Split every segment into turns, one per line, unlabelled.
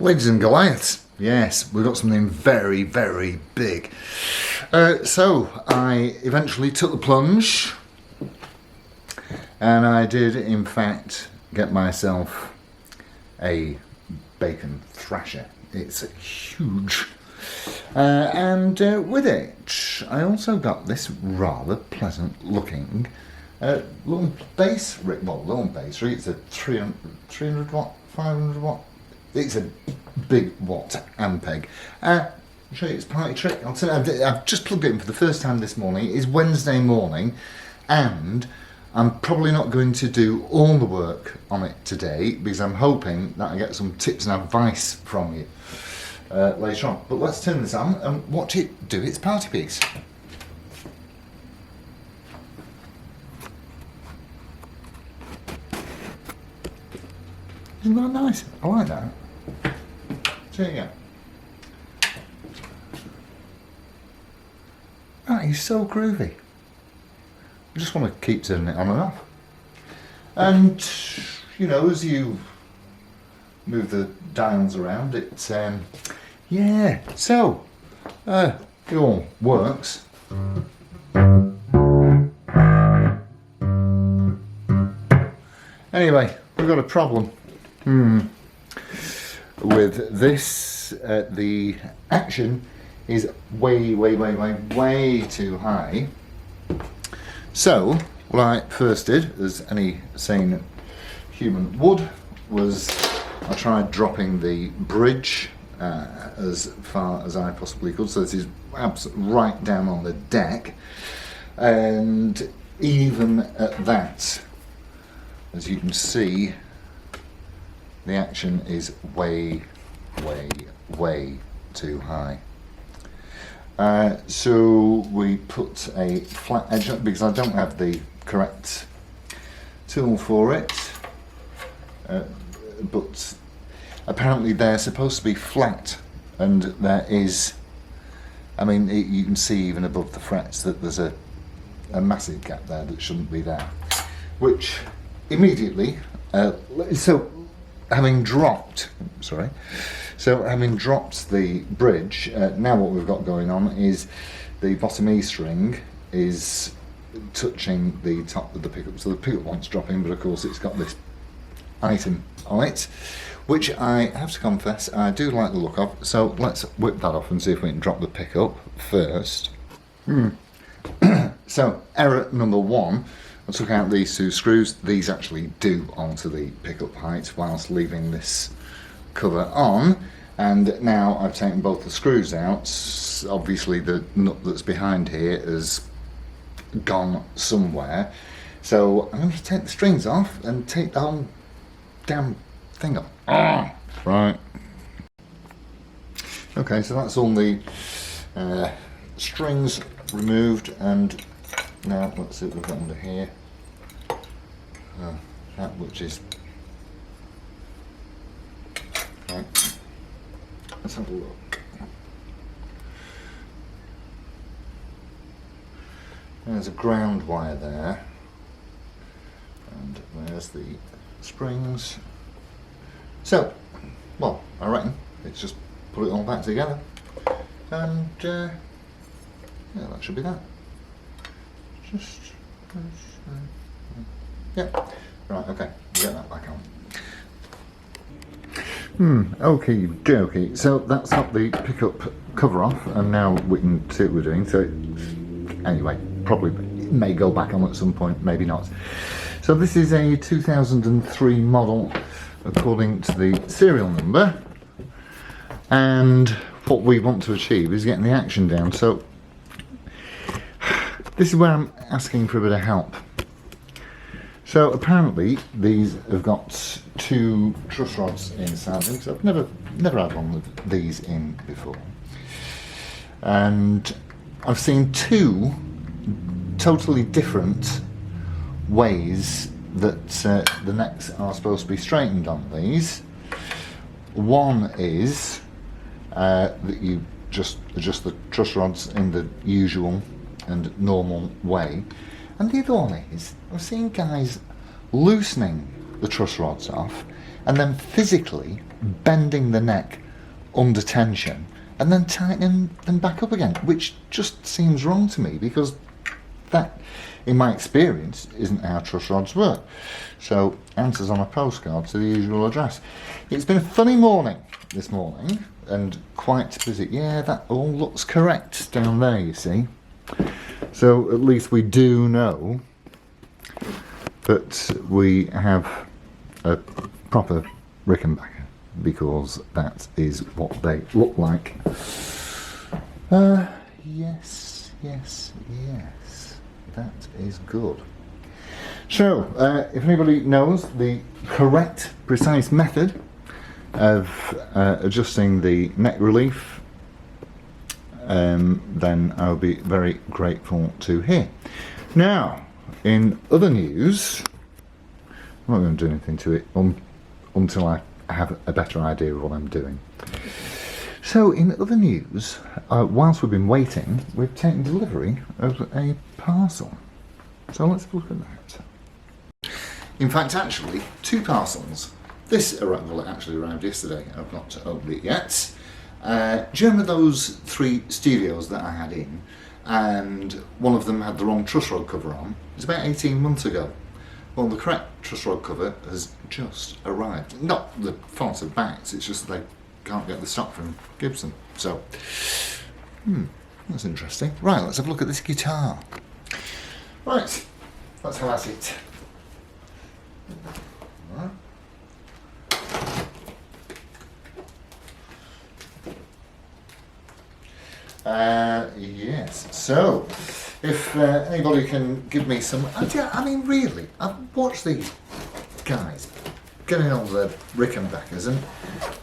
Ladies and Goliaths, yes, we've got something very, very big. So I eventually took the plunge, and I did in fact get myself a bacon thrasher. It's huge. And with it, I also got this rather pleasant looking little bass rig. Well, little bass rig. It's a 300 watt, 500 watt. It's a big watt Ampeg. I'll show you its party trick. I'll tell you, I've just plugged it in for the first time this morning. It's Wednesday morning, and I'm probably not going to do all the work on it today because I'm hoping that I get some tips and advice from you later on. But let's turn this on and watch it do its party piece. Isn't that nice? I like that. So there you go. That is so groovy. I just want to keep turning it on and off. And, you know, as you move the dials around, it, yeah, so, it all works. Anyway, we've got a problem. With this, the action is way too high. So, what I first did, as any sane human would, was I tried dropping the bridge as far as I possibly could. So this is right down on the deck, and even at that, as you can see, the action is way too high. So we put a flat edge up because I don't have the correct tool for it, but apparently they're supposed to be flat, and there is, I mean, you can see even above the frets that there's a massive gap there that shouldn't be there, which immediately, having dropped the bridge, now what we've got going on is the bottom E string is touching the top of the pickup, so the pickup wants dropping, but of course it's got this item on it, which I have to confess I do like the look of. So let's whip that off and see if we can drop the pickup first. So error number one, I took out these two screws. These actually do onto the pickup height whilst leaving this cover on, and now I've taken both the screws out. Obviously the nut that's behind here has gone somewhere, so I'm going to take the strings off and take the whole damn thing off. Right. Okay, so that's all the strings removed, and now let's see what we've got under here. That which is right. Let's have a look. There's a ground wire there, and there's the springs. So, well, I reckon let's just put it all back together, and yeah, that should be that. Yeah, right, okay, get that back on. Okay, so that's got the pickup cover off, and now we can see what we're doing. So anyway, probably may go back on at some point, maybe not. So this is a 2003 model according to the serial number, and what we want to achieve is getting the action down. So this is where I'm asking for a bit of help. So apparently these have got two truss rods inside them, because I've never had one of these in before. And I've seen two totally different ways that the necks are supposed to be straightened on these. One is that you just adjust the truss rods in the usual and normal way, and the other one is I've seen guys loosening the truss rods off and then physically bending the neck under tension and then tightening them back up again, which just seems wrong to me, because that, in my experience, isn't how truss rods work. So, answers on a postcard to the usual address. It's been a funny morning this morning, and quite busy. Yeah, that all looks correct down there, you see. So, at least we do know that we have a proper Rickenbacker, because that is what they look like. Yes, that is good. So, if anybody knows the correct, precise method of adjusting the neck relief, then I'll be very grateful to hear. Now, in other news, I'm not going to do anything to it until I have a better idea of what I'm doing. So, in other news, whilst we've been waiting, we've taken delivery of a parcel. So let's look at that. In fact, actually, 2 parcels. This arrived, well, it actually arrived yesterday. I've not opened it yet. Do you remember those 3 studios that I had in, and one of them had the wrong truss rod cover on? It was about 18 months ago. Well, the correct truss rod cover has just arrived. Not the fault of backs, it's just that they can't get the stock from Gibson. So, that's interesting. Right, let's have a look at this guitar. Right, let's have at it. Yes, so if anybody can give me some idea, I mean, really, I've watched these guys getting on the Rickenbackers and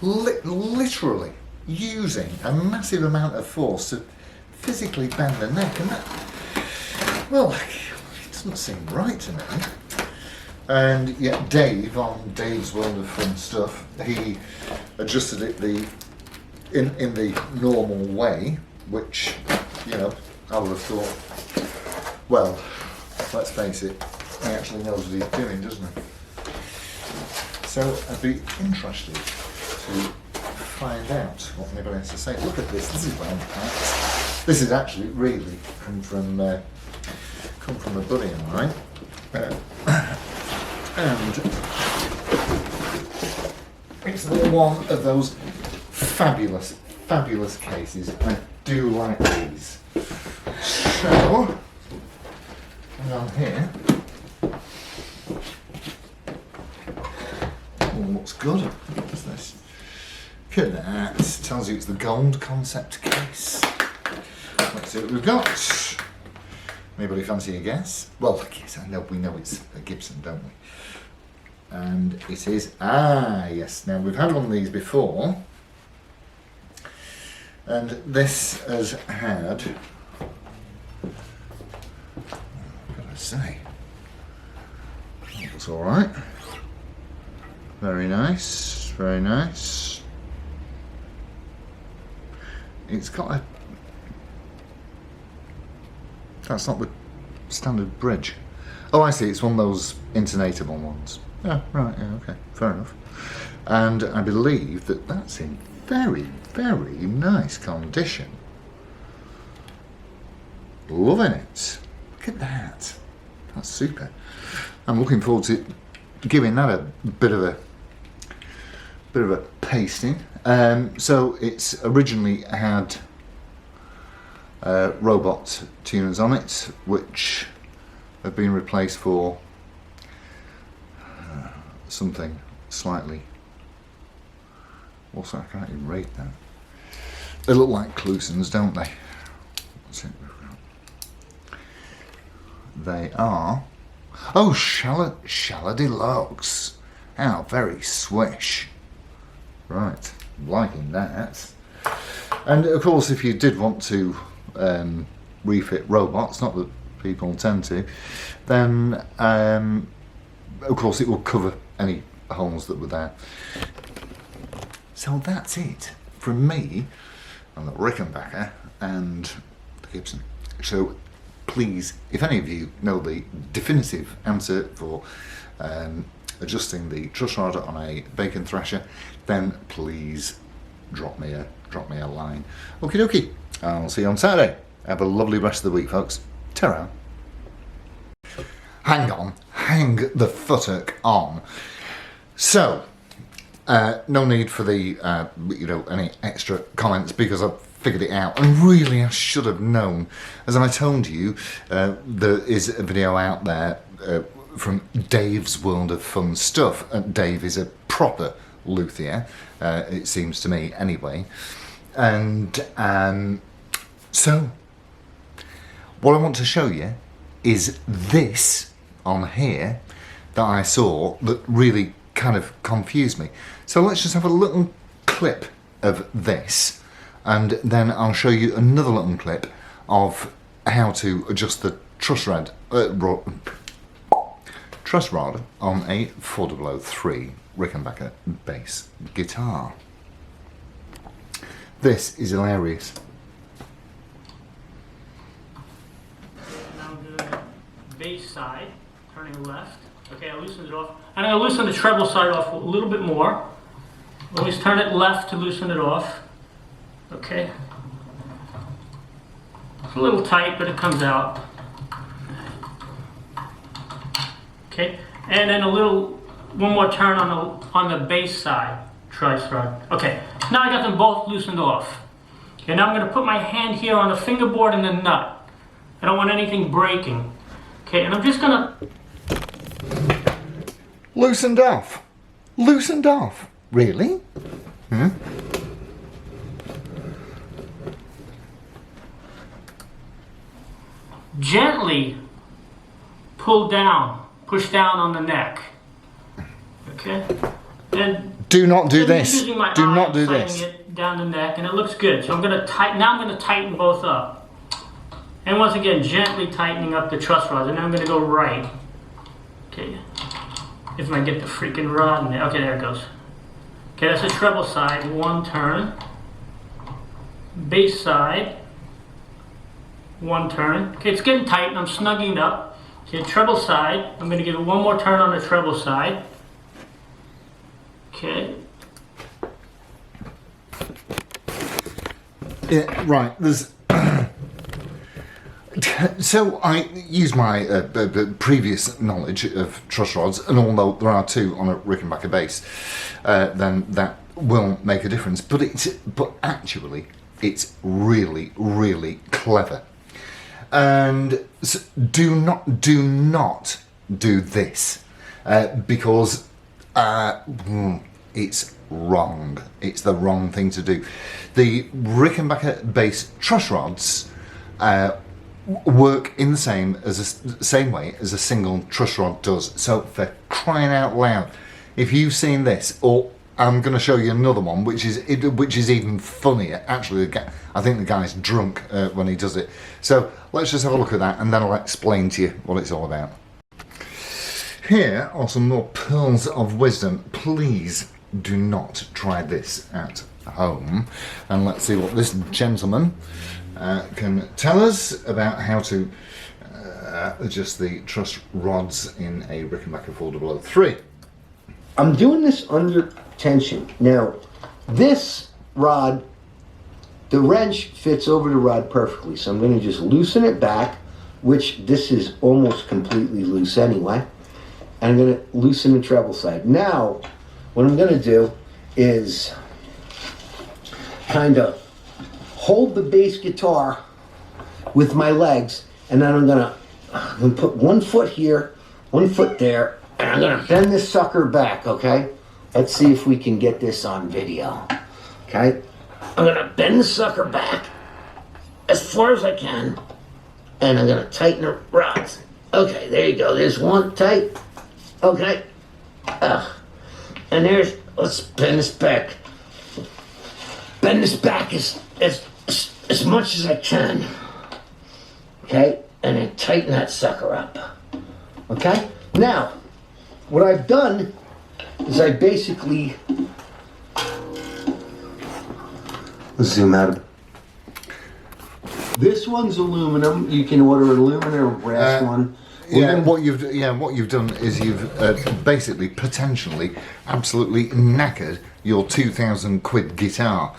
literally using a massive amount of force to physically bend the neck, and that, well, it doesn't seem right to me. And yet Dave, on Dave's World of Fun Stuff, he adjusted it in the normal way, which, you know, I would have thought, well, let's face it, he actually knows what he's doing, doesn't he? So I'd be interested to find out what anybody has to say. Look at this is well packed. This is actually really come from a buddy of mine. And it's one of those fabulous cases. I do like these. So, and on here, all looks good. What's this? Look at that. It tells you it's the gold concept case. Let's see what we've got. Anybody fancy a guess? Well, yes, I know, we know it's a Gibson, don't we? And it is, yes, now we've had one of these before, and this has had, what can I say? Looks alright. Very nice, very nice. It's got a, that's not the standard bridge. Oh, I see, it's one of those intonatable ones. Oh, right, yeah, okay, fair enough. And I believe that that's in very, very nice condition. Loving it. Look at that. That's super. I'm looking forward to giving that a bit of a pasting. So it's originally had robot tuners on it, which have been replaced for something slightly, also I can't even rate that. They look like Clusons, don't they? What's it? They are, oh, Shala Deluxe. How very swish. Right, I'm liking that. And of course, if you did want to refit robots, not that people tend to, then of course it will cover any holes that were there. So that's it from me on the Rickenbacker and the Gibson. So please, if any of you know the definitive answer for adjusting the truss rod on a bacon thrasher, then please drop me a line. Okie dokie. I'll see you on Saturday. Have a lovely rest of the week, folks. Ta-ra. Hang on. Hang the futtock on. So, no need for the, any extra comments because I've figured it out. And really, I should have known. As I told you, there is a video out there from Dave's World of Fun Stuff. Dave is a proper luthier, it seems to me, anyway. And so, what I want to show you is this on here that I saw that really kind of confused me. So let's just have a little clip of this, and then I'll show you another little clip of how to adjust the truss rod on a 4003 Rickenbacker bass guitar. This is hilarious.
Now I'm doing the bass side, turning left. Okay, I loosened it off. And I loosen the treble side off a little bit more. Always turn it left to loosen it off. Okay. It's a little tight, but it comes out. Okay, and then one more turn on the bass side truss rod. Okay, now I got them both loosened off. Okay, now I'm going to put my hand here on the fingerboard and the nut. I don't want anything breaking. Okay, and I'm just going to...
Loosened off. Loosened off. Really?
Gently pull down, push down on the neck. Okay? And
do not do this.
Using my
do
eye,
not do
tightening
this.
It down the neck, and it looks good. So I'm going to tighten. Now I'm going to tighten both up. And once again, gently tightening up the truss rods. And then I'm going to go right. Okay. If I get the freaking rod in there. Okay, there it goes. Okay, that's the treble side. One turn. Bass side. One turn. Okay, it's getting tight and I'm snugging it up. Okay, treble side. I'm going to give it one more turn on the treble side. Okay.
Yeah, right. There's. So I use my previous knowledge of truss rods, and although there are two on a Rickenbacker bass, then that will make a difference. But actually, it's really, really clever. And so do not do this because it's wrong. It's the wrong thing to do. The Rickenbacker bass truss rods work in the same way as a single truss rod does. So for crying out loud, if you've seen this, or I'm going to show you another one which is even funnier. Actually, I think the guy's drunk when he does it. So let's just have a look at that, and then I'll explain to you what it's all about. Here are some more pearls of wisdom. Please do not try this at home. And let's see what this gentleman can tell us about how to adjust the truss rods in a Rickenbacker 4003.
I'm doing this under tension. Now, this rod, the wrench fits over the rod perfectly, so I'm going to just loosen it back, which this is almost completely loose anyway. And I'm going to loosen the treble side. Now, what I'm going to do is kind of hold the bass guitar with my legs, and then I'm going to put one foot here, one foot there, and I'm going to bend this sucker back, okay? Let's see if we can get this on video, okay? I'm going to bend the sucker back as far as I can, and I'm going to tighten the rods. Okay, there you go. There's one tight. Okay. And there's, let's bend this back. Bend this back as much as I can. Okay? And then tighten that sucker up. Okay? Now, what I've done is I basically, let's zoom out. This one's aluminum. You can order an aluminum or brass one.
what you've done is you've basically, potentially, absolutely knackered your 2,000 quid guitar.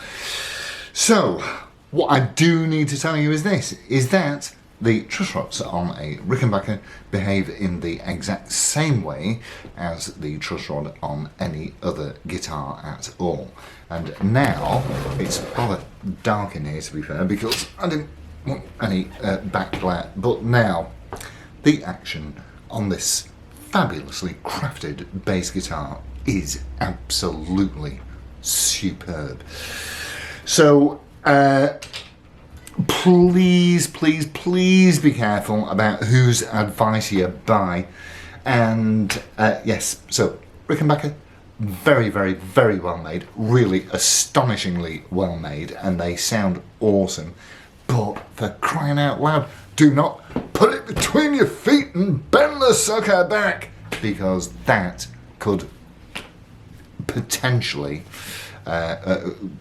So, what I do need to tell you is this, is that the truss rods on a Rickenbacker behave in the exact same way as the truss rod on any other guitar at all. And now, it's rather dark in here to be fair, because I didn't want any back glare, but now, the action on this fabulously crafted bass guitar is absolutely superb. So, please be careful about whose advice you buy. And yes, so Rickenbacker, very well made, really astonishingly well made, and they sound awesome. But for crying out loud, do not put it between your feet and bend the sucker back, because that could potentially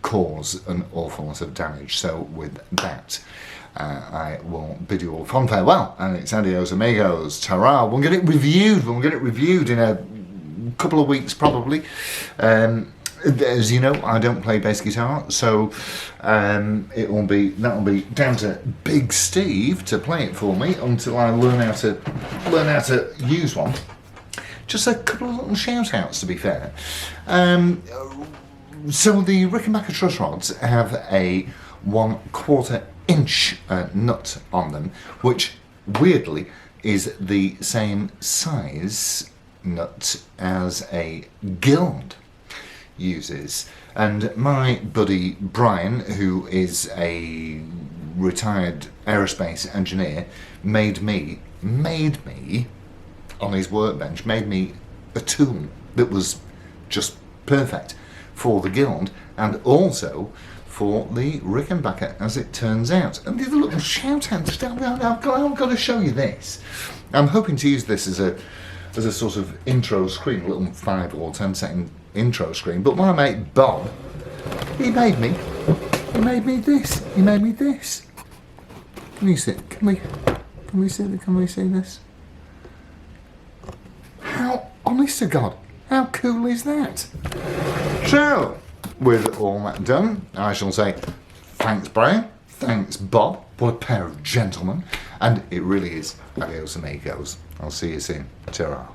cause an awful lot of damage. So with that, I will bid you all fond farewell, and it's adios amigos, ta-ra. We'll get it reviewed in a couple of weeks probably. As you know, I don't play bass guitar, so that'll be down to Big Steve to play it for me until I learn how to use one. Just a couple of little shout outs to be fair. So the Rickenbacker truss rods have a 1/4 inch nut on them, which weirdly is the same size nut as a Guild uses. And my buddy Brian, who is a retired aerospace engineer, made me on his workbench, made me a tool that was just perfect for the Guild and also for the Rickenbacker, as it turns out. And the other little shout out, I've got to show you this. I'm hoping to use this as a sort of intro screen, a little 5 or 10 second intro screen. But my mate Bob, he made me this. Can you see it? Can we see this? How, honest to God, how cool is that? So, with all that done, I shall say thanks Brian, thanks Bob, what a pair of gentlemen, and it really is adios amigos. I'll see you soon. Ta-ra.